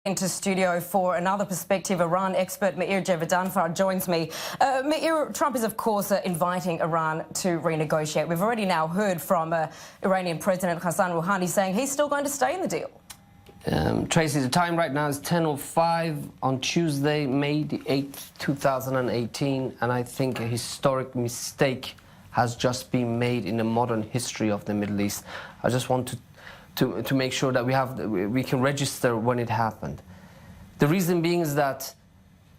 Into studio for another perspective. Iran expert Meir Javedanfar joins me. Meir, Trump is of course inviting Iran to renegotiate. We've already now heard from Iranian President Hassan Rouhani saying he's still going to stay in the deal. Tracy, the time right now is 10:05 on Tuesday, May the 8th, 2018, and I think a historic mistake has just been made in the modern history of the Middle East. I just want to make sure that we can register when it happened. The reason being is that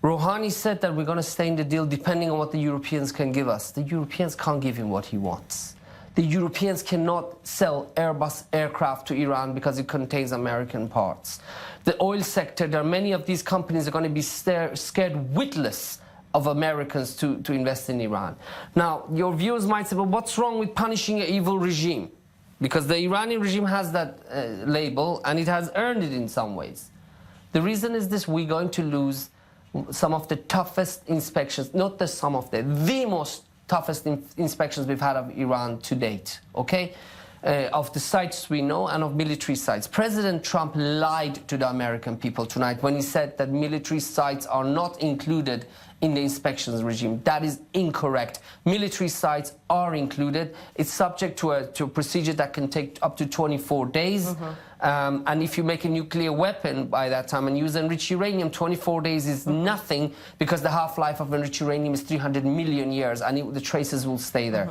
Rouhani said that we're going to stay in the deal depending on what the Europeans can give us. The Europeans can't give him what he wants. The Europeans cannot sell Airbus aircraft to Iran because it contains American parts. The oil sector, there are many of these companies are going to be scared witless of Americans to invest in Iran. Now, your viewers might say, well, what's wrong with punishing an evil regime? Because the Iranian regime has that label, and it has earned it in some ways. The reason is this: we're going to lose some of the toughest inspections, not the some of the most toughest inspections we've had of Iran to date, okay? Of the sites we know and of military sites. President Trump lied to the American people tonight when he said that military sites are not included in the inspections regime. That is incorrect. Military sites are included. It's subject to a procedure that can take up to 24 days. And if you make a nuclear weapon by that time and use enriched uranium, 24 days is nothing, because the half-life of enriched uranium is 300 million years, and the traces will stay there.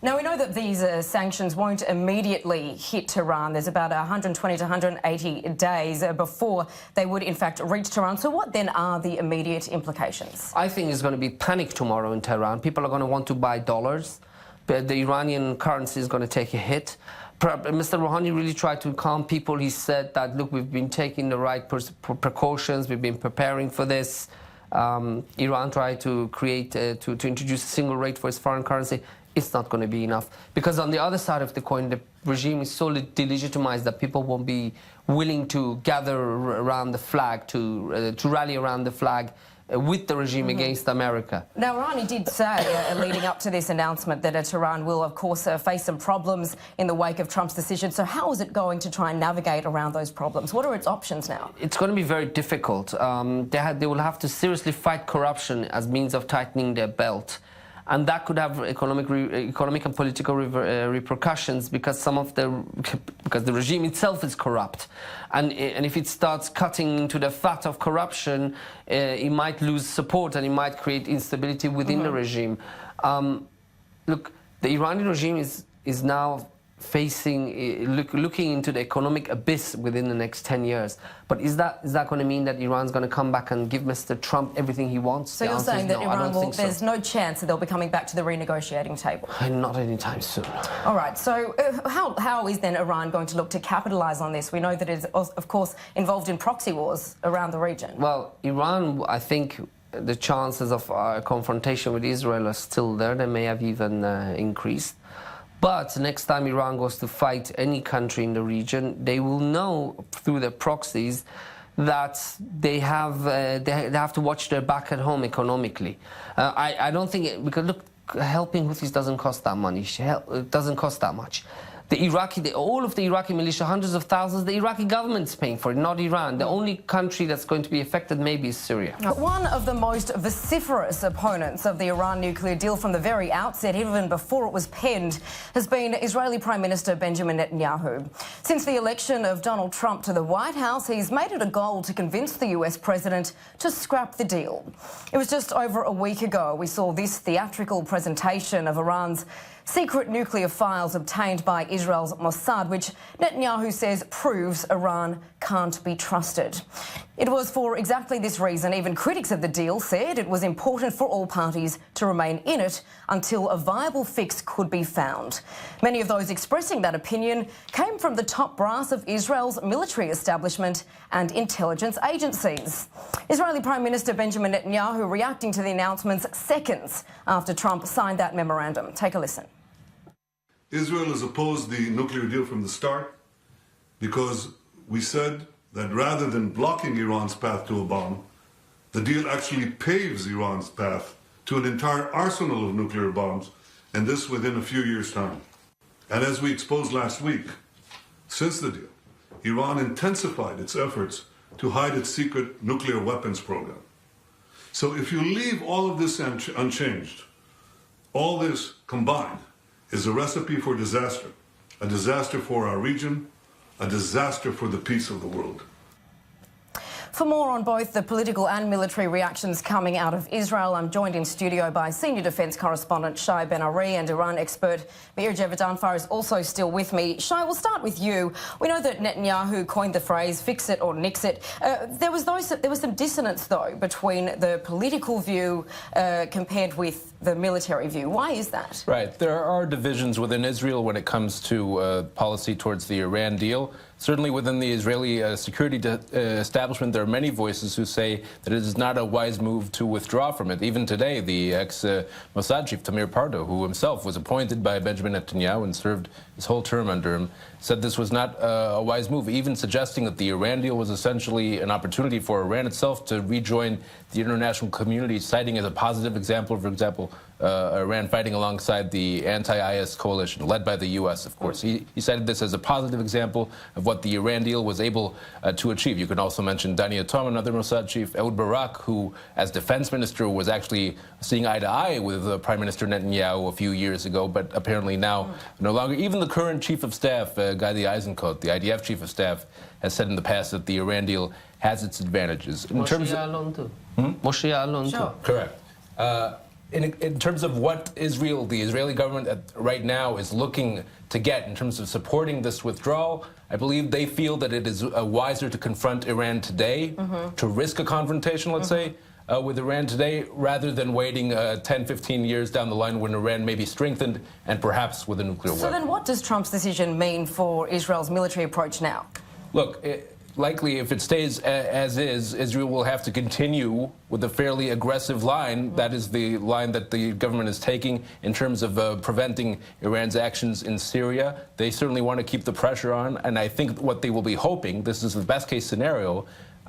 Now, we know that these sanctions won't immediately hit Tehran. There's about 120 to 180 days before they would, in fact, reach Tehran. So what then are the immediate implications? I think there's going to be panic tomorrow in Tehran. People are going to want to buy dollars. But the Iranian currency is going to take a hit. Mr. Rouhani really tried to calm people. He said that, look, we've been taking the right precautions. We've been preparing for this. Iran tried to create, to introduce a single rate for its foreign currency. It's not going to be enough, because on the other side of the coin, the regime is so delegitimized that people won't be willing to gather around the flag, to rally around the flag with the regime against America. Now, Rouhani did say, leading up to this announcement, that Tehran will, of course, face some problems in the wake of Trump's decision. So how is it going to try and navigate around those problems? What are its options now? It's going to be very difficult. They will have to seriously fight corruption as means of tightening their belt. And that could have economic and political repercussions, because the regime itself is corrupt, and if it starts cutting into the fat of corruption, it might lose support and it might create instability within the regime. Look, the Iranian regime is now looking into the economic abyss within the next 10 years. But is that going to mean that Iran's going to come back and give Mr. Trump everything he wants? So you're saying that Iran will, there's no chance that they'll be coming back to the renegotiating table? Not anytime soon. All right, so how is then Iran going to look to capitalise on this? We know that it's, of course, involved in proxy wars around the region. Well, Iran, I think the chances of a confrontation with Israel are still there. They may have even increased. But next time Iran goes to fight any country in the region, they will know through their proxies that they have to watch their back at home economically. I don't think because look, helping Houthis doesn't cost that money. It doesn't cost that much. All of the Iraqi militia, hundreds of thousands, the Iraqi government's paying for it, not Iran. The only country that's going to be affected maybe is Syria. One of the most vociferous opponents of the Iran nuclear deal from the very outset, even before it was penned, has been Israeli Prime Minister Benjamin Netanyahu. Since the election of Donald Trump to the White House, he's made it a goal to convince the US president to scrap the deal. It was just over a week ago we saw this theatrical presentation of Iran's secret nuclear files obtained by Israel's Mossad, which Netanyahu says proves Iran can't be trusted. It was for exactly this reason even critics of the deal said it was important for all parties to remain in it until a viable fix could be found. Many of those expressing that opinion came from the top brass of Israel's military establishment and intelligence agencies. Israeli Prime Minister Benjamin Netanyahu reacting to the announcements seconds after Trump signed that memorandum. Take a listen. Israel has opposed the nuclear deal from the start because we said that rather than blocking Iran's path to a bomb, the deal actually paves Iran's path to an entire arsenal of nuclear bombs, and this within a few years' time. And as we exposed last week, since the deal, Iran intensified its efforts to hide its secret nuclear weapons program. So if you leave all of this unchanged, all this combined is a recipe for disaster. A disaster for our region, a disaster for the peace of the world. For more on both the political and military reactions coming out of Israel, I'm joined in studio by senior defence correspondent Shai Ben-Ari, and Iran expert Meir Javedanfar is also still with me. Shai, we'll start with you. We know that Netanyahu coined the phrase "fix it or nix it." There was some dissonance, though, between the political view compared with the military view. Why is that? Right. There are divisions within Israel when it comes to policy towards the Iran deal. Certainly within the Israeli security establishment, there are many voices who say that it is not a wise move to withdraw from it. Even today, the ex-Mossad chief, Tamir Pardo, who himself was appointed by Benjamin Netanyahu and served his whole term under him, said this was not a wise move, even suggesting that the Iran deal was essentially an opportunity for Iran itself to rejoin the international community, citing as a positive example, for example, Iran fighting alongside the anti-IS coalition, led by the U.S., of course. He cited this as a positive example of what the Iran deal was able to achieve. You can also mention Dani Atom, another Mossad chief, Ehud Barak, who, as defense minister, was actually seeing eye to eye with Prime Minister Netanyahu a few years ago, but apparently now no longer. Even the current chief of staff, Gadi Eisenkot, the IDF chief of staff, has said in the past that the Iran deal has its advantages. In terms of Ya'alon too. Moshe Ya'alon too. Correct. In terms of what Israel, the Israeli government right now is looking to get in terms of supporting this withdrawal, I believe they feel that it is wiser to confront Iran today, to risk a confrontation, let's say, with Iran today, rather than waiting 10, 15 years down the line when Iran may be strengthened and perhaps with a nuclear weapon. So then what does Trump's decision mean for Israel's military approach now? Look, likely if it stays as is, Israel will have to continue with a fairly aggressive line. That is the line that the government is taking in terms of preventing Iran's actions in Syria. They certainly want to keep the pressure on, and I think what they will be hoping, this is the best case scenario,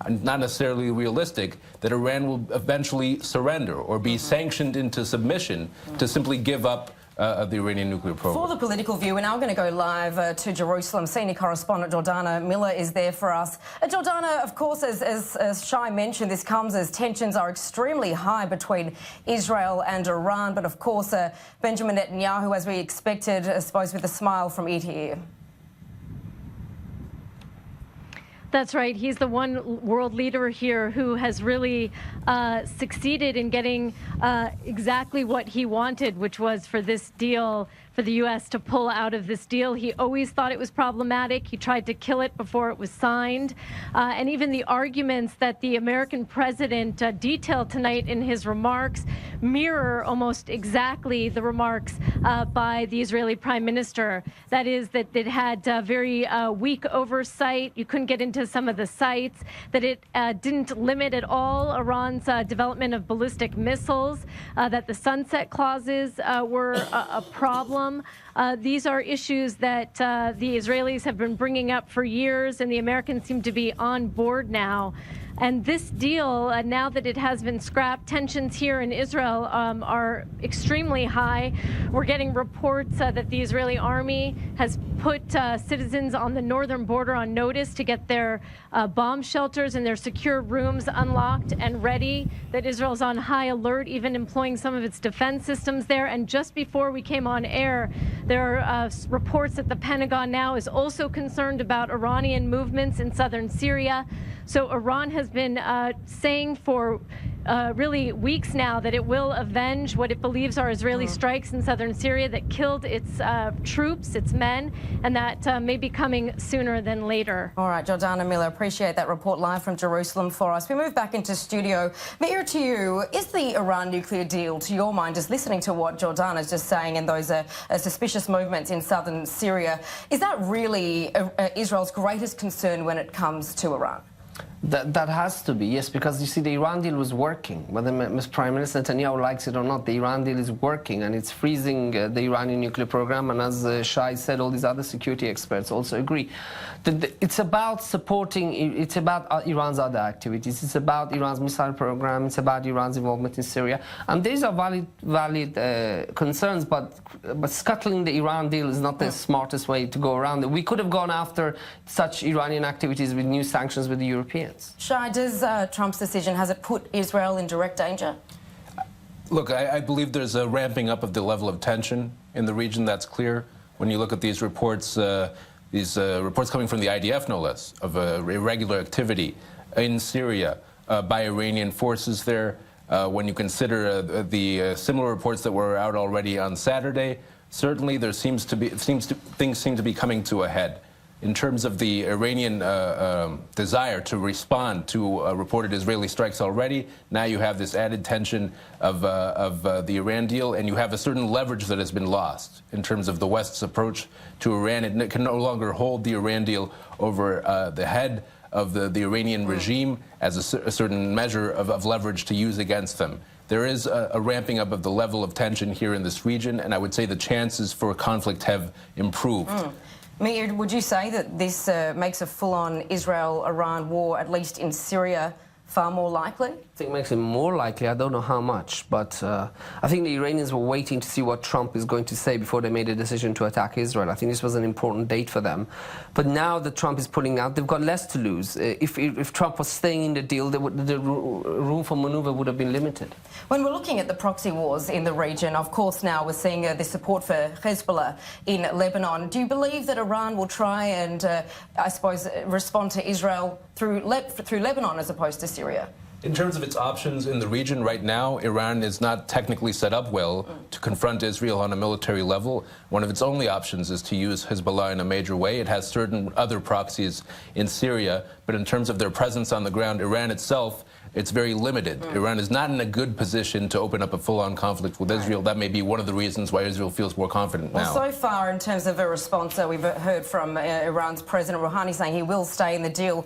not necessarily realistic, that Iran will eventually surrender or be sanctioned into submission to simply give up the Iranian nuclear program. For the political view, we're now going to go live to Jerusalem. Senior correspondent Jordana Miller is there for us. Jordana, of course, as Shai mentioned, this comes as tensions are extremely high between Israel and Iran. But of course, Benjamin Netanyahu, as we expected, I suppose, with a smile from ear to ear. That's right. He's the one world leader here who has really succeeded in getting exactly what he wanted, which was for this deal, for the U.S. to pull out of this deal. He always thought it was problematic. He tried to kill it before it was signed. And even the arguments that the American president detailed tonight in his remarks mirror almost exactly the remarks by the Israeli prime minister. That is, that it had very weak oversight. You couldn't get into some of the sites, that it didn't limit at all Iran's development of ballistic missiles, that the sunset clauses were a problem. These are issues that the Israelis have been bringing up for years, and the Americans seem to be on board now. And this deal, now that it has been scrapped, tensions here in Israel are extremely high. We're getting reports that the Israeli army has put citizens on the northern border on notice to get their bomb shelters and their secure rooms unlocked and ready, that Israel's on high alert, even employing some of its defense systems there. And just before we came on air, there are reports that the Pentagon now is also concerned about Iranian movements in southern Syria. So Iran has been saying for really weeks now that it will avenge what it believes are Israeli strikes in southern Syria that killed its troops, its men, and that may be coming sooner than later. All right, Jordana Miller, appreciate that report live from Jerusalem for us. We move back into studio. Meir, to you, is the Iran nuclear deal, to your mind, just listening to what Jordana's just saying and those suspicious movements in southern Syria, is that really Israel's greatest concern when it comes to Iran? That has to be, yes, because you see, the Iran deal was working. Whether Prime Minister Netanyahu likes it or not, the Iran deal is working, and it's freezing the Iranian nuclear program. And as Shai said, all these other security experts also agree. It's about supporting, it's about Iran's other activities. It's about Iran's missile program. It's about Iran's involvement in Syria. And these are valid concerns, but scuttling the Iran deal is not the smartest way to go around it. We could have gone after such Iranian activities with new sanctions with the Europeans. Iranians. Shai, does Trump's decision, has it put Israel in direct danger? Look, I believe there's a ramping up of the level of tension in the region. That's clear. When you look at these reports coming from the IDF, no less, of irregular activity in Syria by Iranian forces there. When you consider the similar reports that were out already on Saturday, certainly there things seem to be coming to a head. In terms of the Iranian desire to respond to reported Israeli strikes already, now you have this added tension of the Iran deal, and you have a certain leverage that has been lost in terms of the West's approach to Iran. It can no longer hold the Iran deal over the head of the Iranian regime as a certain measure of leverage to use against them. There is a ramping up of the level of tension here in this region, and I would say the chances for conflict have improved. Meir, would you say that this makes a full-on Israel-Iran war, at least in Syria, far more likely? I think it makes it more likely. I don't know how much, but I think the Iranians were waiting to see what Trump is going to say before they made a decision to attack Israel. I think this was an important date for them. But now that Trump is pulling out, they've got less to lose. If Trump was staying in the deal, the room for maneuver would have been limited. When we're looking at the proxy wars in the region, of course now we're seeing the support for Hezbollah in Lebanon. Do you believe that Iran will try and, I suppose, respond to Israel through Lebanon as opposed to Syria? In terms of its options in the region right now, Iran is not technically set up well to confront Israel on a military level. One of its only options is to use Hezbollah in a major way. It has certain other proxies in Syria, but in terms of their presence on the ground, Iran itself, it's very limited. Iran is not in a good position to open up a full-on conflict with Israel. That may be one of the reasons why Israel feels more confident now. Well, so far, in terms of a response, we've heard from Iran's President Rouhani saying he will stay in the deal.